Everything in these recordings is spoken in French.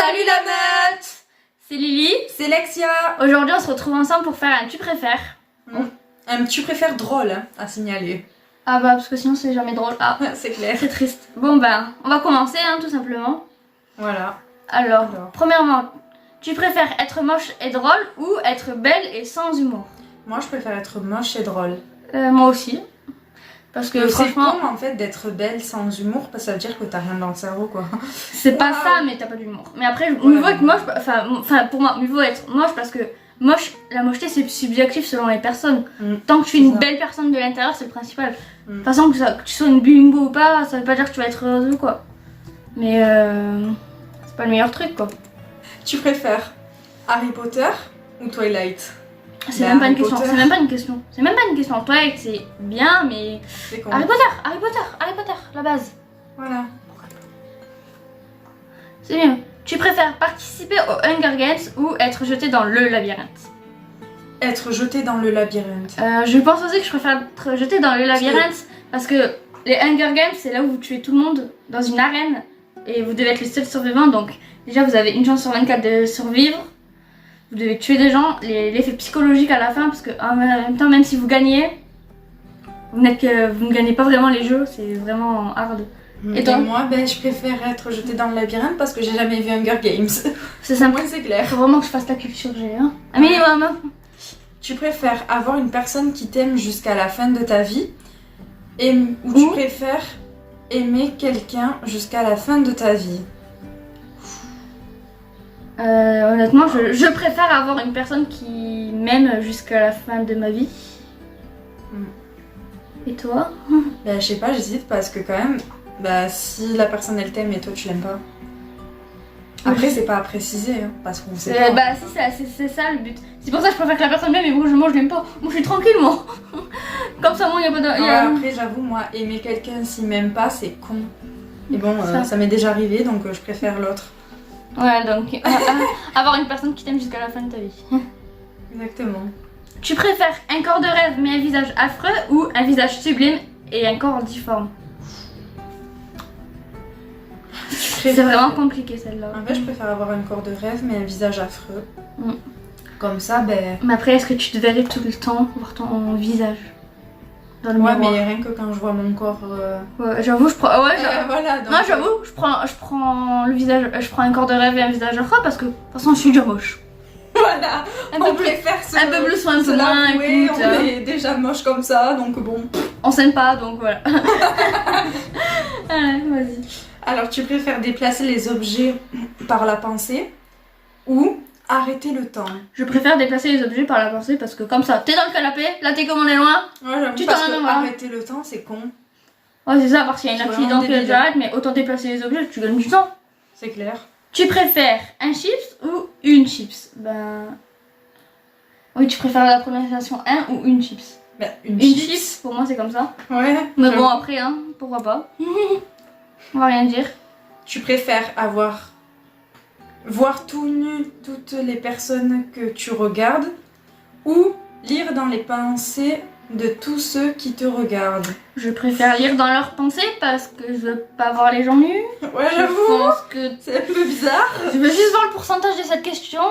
Salut la meute! C'est Lily. C'est Lexia. Aujourd'hui on se retrouve ensemble pour faire un tu préfères. Un tu préfères drôle à signaler. Ah bah parce que sinon c'est jamais drôle. Ah c'est clair. c'est triste. Bon ben on va commencer tout simplement. Voilà. Alors, premièrement, tu préfères être moche et drôle ou être belle et sans humour? Moi je préfère être moche et drôle. Moi aussi. Parce que franchement... C'est con en fait d'être belle sans humour parce que ça veut dire que t'as rien dans le cerveau quoi. C'est pas ça mais t'as pas d'humour. Mais après, mieux vaut être moche, enfin pour moi, mieux vaut être moche parce que la mocheté c'est subjectif selon les personnes. Tant que tu es une belle personne de l'intérieur, c'est le principal. De toute façon, que tu sois une bimbo ou pas, ça veut pas dire que tu vas être heureuse ou quoi. Mais c'est pas le meilleur truc quoi. Tu préfères Harry Potter ou Twilight? C'est même pas une question, c'est même pas une question. C'est même pas une question. Twilight c'est bien mais... Harry Potter, la base. Voilà. C'est mieux. Tu préfères participer aux Hunger Games ou être jeté dans le labyrinthe? Être jeté dans le labyrinthe. Je pense aussi que je préfère être jeté dans le labyrinthe parce que les Hunger Games c'est là où vous tuez tout le monde dans une arène et vous devez être les seuls survivants, donc déjà vous avez une chance sur 24 de survivre. Vous devez tuer des gens, l'effet psychologique à la fin, parce que en même temps, même si vous gagnez, vous ne gagnez pas vraiment les jeux, c'est vraiment hard. Et toi? Moi, je préfère être jetée dans le labyrinthe parce que j'ai jamais vu Hunger Games. C'est simple, c'est clair. Faut vraiment que je fasse la culture G. Un minimum. Tu préfères avoir une personne qui t'aime jusqu'à la fin de ta vie ou tu préfères aimer quelqu'un jusqu'à la fin de ta vie? Honnêtement, je préfère avoir une personne qui m'aime jusqu'à la fin de ma vie. Et toi? Je sais pas, j'hésite parce que quand même, si la personne elle t'aime et toi tu l'aimes pas. Après, c'est pas à préciser, parce qu'on sait pas. Si, c'est ça le but. C'est pour ça que je préfère que la personne m'aime, mais moi je l'aime pas. Moi je suis tranquille, moi. Comme ça, moi il y a pas de. Après, j'avoue, moi, aimer quelqu'un s'il m'aime pas, c'est con. Et bon, ça m'est déjà arrivé, donc je préfère l'autre. Ouais, donc avoir une personne qui t'aime jusqu'à la fin de ta vie. Exactement. Tu préfères un corps de rêve mais un visage affreux ou un visage sublime et un corps difforme? C'est vraiment compliqué celle-là. En fait, je préfère avoir un corps de rêve mais un visage affreux. Comme ça, Mais après, est-ce que tu te verrais tout le temps voir ton visage dans le miroir? Mais rien que quand je vois mon corps. Ouais, j'avoue, je prends. Voilà, donc... Non, j'avoue, je prends le visage. Je prends un corps de rêve et un visage affreux parce que de toute façon, je suis déjà moche. Voilà, un peu plus soit un peu moins. On est déjà moche comme ça, donc bon. On s'aime pas, donc voilà. Allez, vas-y. Alors, tu préfères déplacer les objets par la pensée ou arrêter le temps? Je préfère déplacer les objets par la pensée parce que comme ça, t'es dans le canapé, là t'es comme on est loin. Ouais, j'avoue, tu parce que arrêter le temps, c'est con. Ouais, c'est ça, parce qu'il y a un accident que j'arrête, mais autant déplacer les objets, tu gagnes du temps. C'est clair. Tu préfères un chips ou une chips? Oui, tu préfères la prononciation un ou une chips? Une chips, pour moi c'est comme ça. Ouais. Mais bon, après, pourquoi pas. On va rien dire. Tu préfères voir tout nu toutes les personnes que tu regardes ou lire dans les pensées de tous ceux qui te regardent? Je préfère lire dans leurs pensées parce que je veux pas voir les gens nus. Ouais, j'avoue. Je pense que c'est un peu bizarre. Je veux juste voir le pourcentage de cette question.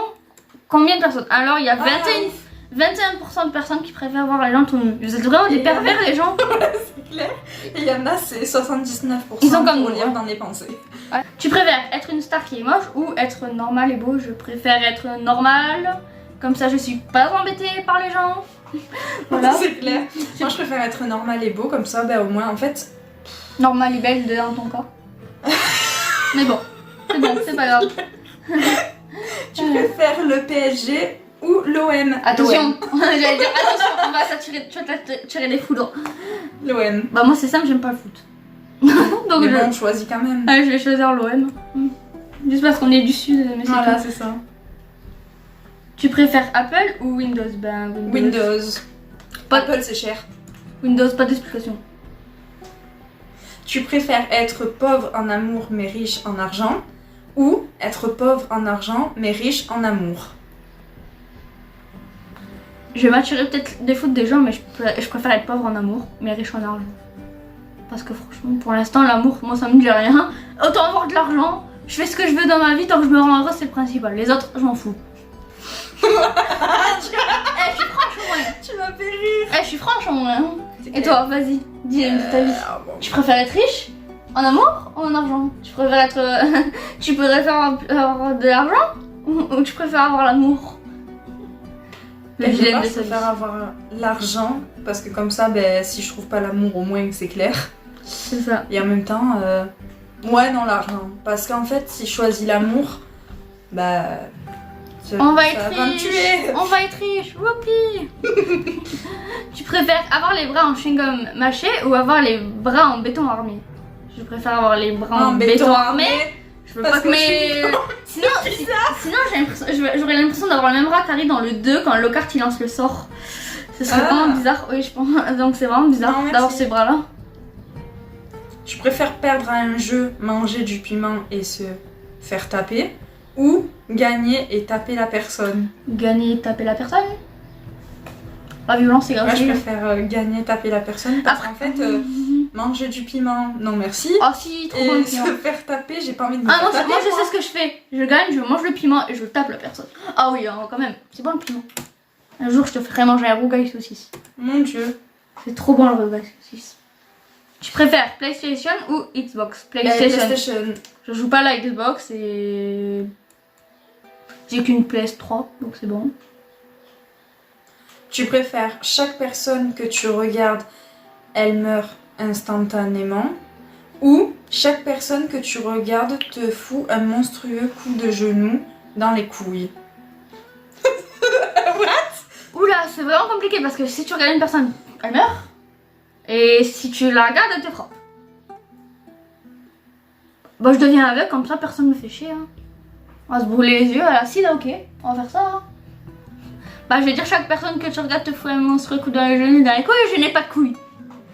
Combien de personnes? Alors, il y a 21% de personnes qui préfèrent voir les gens tout nus. Vous êtes vraiment des pervers, les gens. C'est clair. Et il y en a, c'est 79%. Ils sont comme pour lire dans les pensées. Ouais. Tu préfères être une star qui est moche ou être normal et beau? Je préfère être normal. Comme ça, je suis pas embêtée par les gens. Voilà. C'est clair. Moi, je préfère être normal et beau. Comme ça, au moins, en fait... Normal et belle dans ton cas. Mais bon, c'est pas grave. Tu préfères le PSG ou l'OM? Attention, j'allais dire attention, on va s'attirer des foudres. L'OM. Moi c'est simple, j'aime pas le foot. Donc on choisit quand même. Je vais choisir l'OM. Juste parce qu'on est du sud, mais voilà, c'est ça. Tu préfères Apple ou Windows? Windows. Apple c'est cher. Windows, pas d'explication. Tu préfères être pauvre en amour mais riche en argent ou être pauvre en argent mais riche en amour? Je vais m'attirer peut-être des fautes des gens, mais je préfère être pauvre en amour mais riche en argent. Parce que franchement, pour l'instant, l'amour, moi ça me dit rien. Autant avoir de l'argent Je fais ce que je veux dans ma vie, tant que je me rends heureuse, c'est le principal. Les autres, je m'en fous. Je suis franche au moins. Tu m'as fait rire. Je suis franche au moins. Et toi, vas-y, dis de ta vie. Bon. Tu préfères être riche en amour ou en argent? Tu préfères être. Tu préfères avoir de l'argent ou tu préfères avoir l'amour? Le dilemme de Je sa vie. préfère avoir l'argent parce que comme ça, ben, si je trouve pas l'amour, au moins c'est clair. C'est ça. Et en même temps, ouais, non, l'argent. Parce qu'en fait, si je choisis l'amour, bah. On va ça être va me riche. tuer. On va être riche. Whoopi. Tu préfères avoir les bras en chewing-gum mâché ou avoir les bras en béton armé? Je préfère avoir les bras en béton armé. Je veux Parce pas que que mes. Sinon j'ai l'impression, j'aurais l'impression d'avoir le même bras qu'Harry dans le 2 quand Lockhart il lance le sort. Ce serait vraiment bizarre, oui, je pense. Donc c'est vraiment bizarre Non, d'avoir merci. ces bras là. Je préfère perdre à un jeu, manger du piment et se faire taper, ou gagner et taper la personne. Gagner et taper la personne. La violence c'est grave. Moi, je préfère gagner et taper la personne parce Après- qu'en fait, manger du piment, non merci. Oh si, trop bon Et le se piment. faire taper, j'ai pas envie de me Ah faire non, taper. moi je sais ce que je fais. Je gagne, je mange le piment et je tape la personne. Ah oui, quand même, c'est bon le piment. Un jour je te ferai manger un rougail saucisse. Mon dieu. C'est trop bon le rougail saucisse. Tu préfères PlayStation ou Xbox? PlayStation. Je joue pas à la Xbox et j'ai qu'une PS3 donc c'est bon. Tu préfères chaque personne que tu regardes, elle meurt instantanément, ou chaque personne que tu regardes te fout un monstrueux coup de genou dans les couilles. Oula, c'est vraiment compliqué parce que si tu regardes une personne, elle meurt. Et si tu la regardes, elle te frappe. Bon, je deviens aveugle, comme ça personne me fait chier. Hein. On va se brûler les yeux à l'acide, ok. On va faire ça. Hein. Bah, je vais dire chaque personne que tu regardes te fout un monstrueux coup dans les genoux, dans les couilles, je n'ai pas de couilles.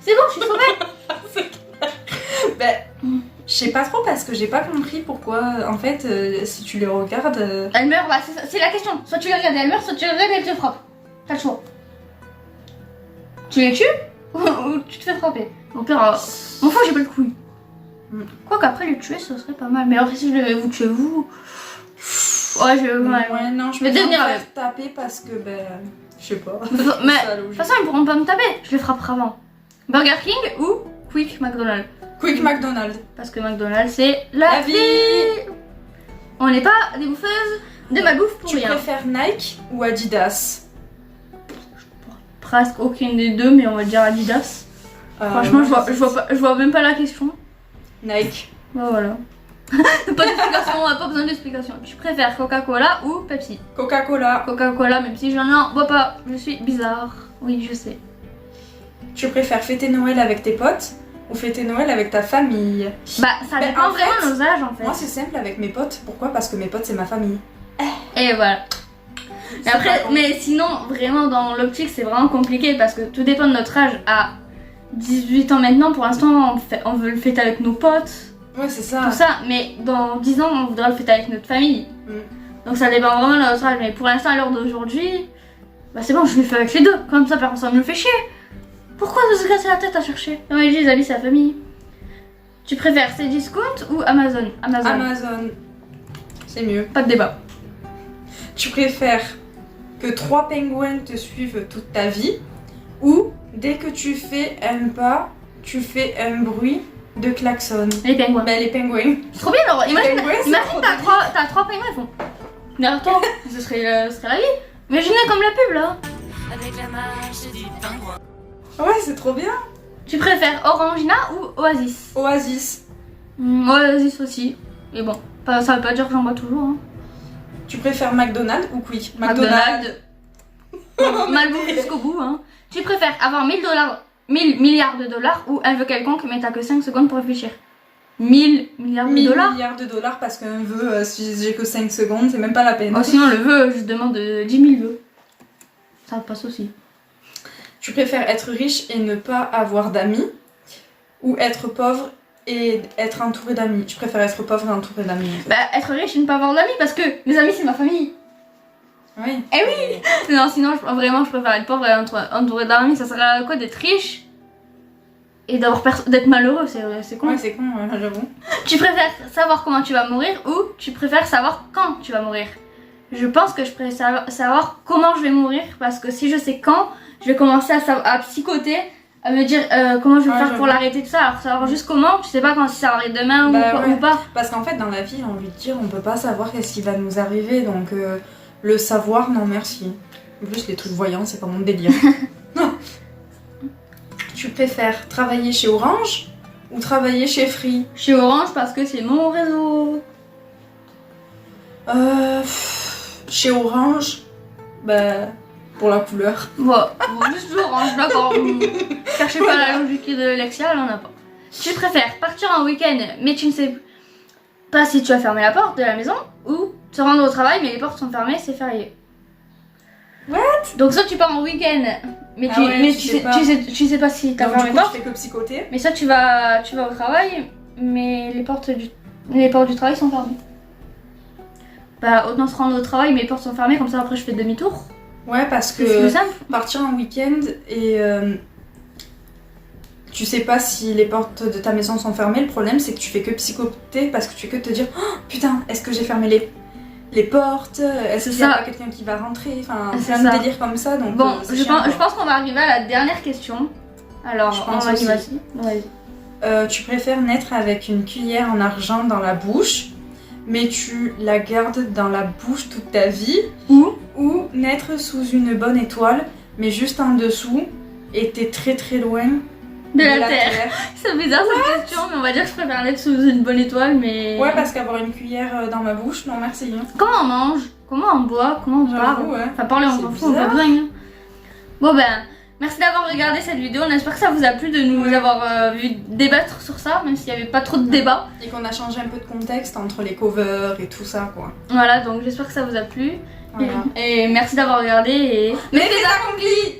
C'est bon, je suis sauvée. Ben, je sais pas trop parce que j'ai pas compris pourquoi, en fait, si tu les regardes. Elle meurt, bah, c'est la question. Soit tu les regardes et elle meurt, soit tu les regardes et elle te frappe. T'as le choix. Tu les tues ou tu te fais frapper. Au pire, m'en fous, j'ai pas de couilles. Quoi qu'après les tuer, ce serait pas mal. Mais alors, si je devais vous tuer, vous. Ouais, je vais. Ouais, non, je vais vais devenir me aveugle. faire taper parce que, ben, je sais pas. Mais C'est de ça, toute logique. façon, ils pourront pas me taper. Je les frapperai avant. Burger King ou Quick McDonald's? Quick McDonald's. Parce que McDonald's, c'est la vie. On n'est pas des bouffeuses de malbouffe pour Tu rien. préfères Nike ou Adidas? Presque aucune des deux, mais on va dire Adidas. Franchement, moi, je vois même pas la question. Nike. Bah voilà. Pas d'explication, on a pas besoin d'explication. Tu préfères Coca-Cola ou Pepsi? Coca-Cola. Coca-Cola, même si j'en ai bois pas. Je suis bizarre. Oui, je sais. Tu préfères fêter Noël avec tes potes ou fêter Noël avec ta famille? Bah, ça Ben, dépend en vraiment fait, de nos âges en fait. Moi, c'est simple avec mes potes. Pourquoi? Parce que mes potes, c'est ma famille. Et voilà. Et C'est après, pas con. mais sinon, vraiment dans l'optique, c'est vraiment compliqué parce que tout dépend de notre âge. À 18 ans maintenant, pour l'instant, on veut le fêter avec nos potes, Ouais, c'est ça. tout ça. Mais dans 10 ans, on voudra le fêter avec notre famille. Donc ça dépend vraiment de notre âge. Mais pour l'instant, à l'heure d'aujourd'hui, bah c'est bon, je le fais avec les deux. Comme ça, personne me fait chier. Pourquoi se casser la tête à chercher? Non, mais les amis, c'est la famille. Tu préfères Cdiscount ou Amazon? Amazon. C'est mieux. Pas de débat. Tu préfères que 3 pingouins te suivent toute ta vie ou dès que tu fais un pas, tu fais un bruit de klaxon? Les pingouins. Ben, les pingouins. C'est trop bien, alors. Imagine, pingouins, c'est imagine trop t'as trois pingouins, ils font. Mais attends, ce serait la vie. Imaginez comme la pub là. Avec la marche du pingouin. Ouais, c'est trop bien. Tu préfères Orangina ou Oasis? Oasis. Oasis aussi. Mais bon, ça veut pas dire que j'en bois toujours. Hein. Tu préfères McDonald's ou Quick? McDonald's. Malbouffe jusqu'au bout. Hein. Tu préfères avoir 1000 milliards de dollars ou un vœu quelconque, mais t'as que 5 secondes pour réfléchir? 1000 milliards de 1000 dollars? milliards de dollars parce qu'un vœu, si j'ai que 5 secondes, c'est même pas la peine. Oh, sinon, le vœu, je demande 10 000 vœux. Ça passe aussi. Tu préfères être riche et ne pas avoir d'amis ou être pauvre et être entouré d'amis? Je préfère être pauvre et entouré d'amis. Bah, être riche et ne pas avoir d'amis parce que mes amis, c'est ma famille. Oui. Eh oui. Non, sinon, vraiment, je préfère être pauvre et entouré d'amis. Ça serait à quoi d'être riche et d'être malheureux, c'est con. Ouais, c'est con, j'avoue. Tu préfères savoir comment tu vas mourir ou tu préfères savoir quand tu vas mourir? Je pense que je préfère savoir comment je vais mourir parce que si je sais quand, je vais commencer à psychoter, à me dire comment je vais faire pour l'arrêter, tout ça. Alors savoir juste comment, tu sais pas quand si ça va arriver demain ou pas. Parce qu'en fait, dans la vie, j'ai envie de dire, on peut pas savoir qu'est-ce qui va nous arriver, donc le savoir, non merci. En plus, les trucs voyants, c'est pas mon délire. Non. Tu préfères travailler chez Orange ou travailler chez Free? Chez Orange parce que c'est mon réseau. Chez Orange, bah, pour la couleur. Bon, juste Orange, d'accord. Cherchez pas la logique de Lexia, elle en a pas. Tu préfères partir en week-end, mais tu ne sais pas si tu vas fermer la porte de la maison, ou te rendre au travail, mais les portes sont fermées, c'est férié. What? Donc soit tu pars en week-end, mais tu sais pas si t'as Donc, fermé du les coup, portes, tu fais que psychoter. mais soit tu vas au travail, mais les portes du travail sont fermées. Bah autant se rendre au travail, mais les portes sont fermées, comme ça après je fais demi-tour. Ouais, parce C'est plus que simple. partir en week-end et tu sais pas si les portes de ta maison sont fermées, le problème c'est que tu fais que psychoter parce que tu fais que te dire oh, putain, est-ce que j'ai fermé les portes? Est-ce qu'il y a pas quelqu'un qui va rentrer? Enfin, C'est plein de ça. délires comme ça. Donc, Bon, c'est je chiant, pense qu'on va arriver à la dernière question. Alors, Je pense on va y aussi. vas-y. Tu préfères naître avec une cuillère en argent dans la bouche, mais tu la gardes dans la bouche toute ta vie, ou naître sous une bonne étoile, mais juste en dessous, et t'es très très loin De la terre. C'est bizarre cette question, mais on va dire que je préfère naître sous une bonne étoile, mais... Ouais, parce qu'avoir une cuillère dans ma bouche, non merci. Comment on mange? Comment on boit? Comment on parle? J'avoue, ouais. Enfin, parler, on C'est s'en fout, on a bizarre. pas besoin. Hein. Bon ben, merci d'avoir regardé cette vidéo. On espère que ça vous a plu de nous avoir vu débattre sur ça, même s'il n'y avait pas trop de débat. Et qu'on a changé un peu de contexte entre les covers et tout ça, quoi. Voilà, donc j'espère que ça vous a plu. Voilà. Et merci d'avoir regardé et... Mais c'est accompli!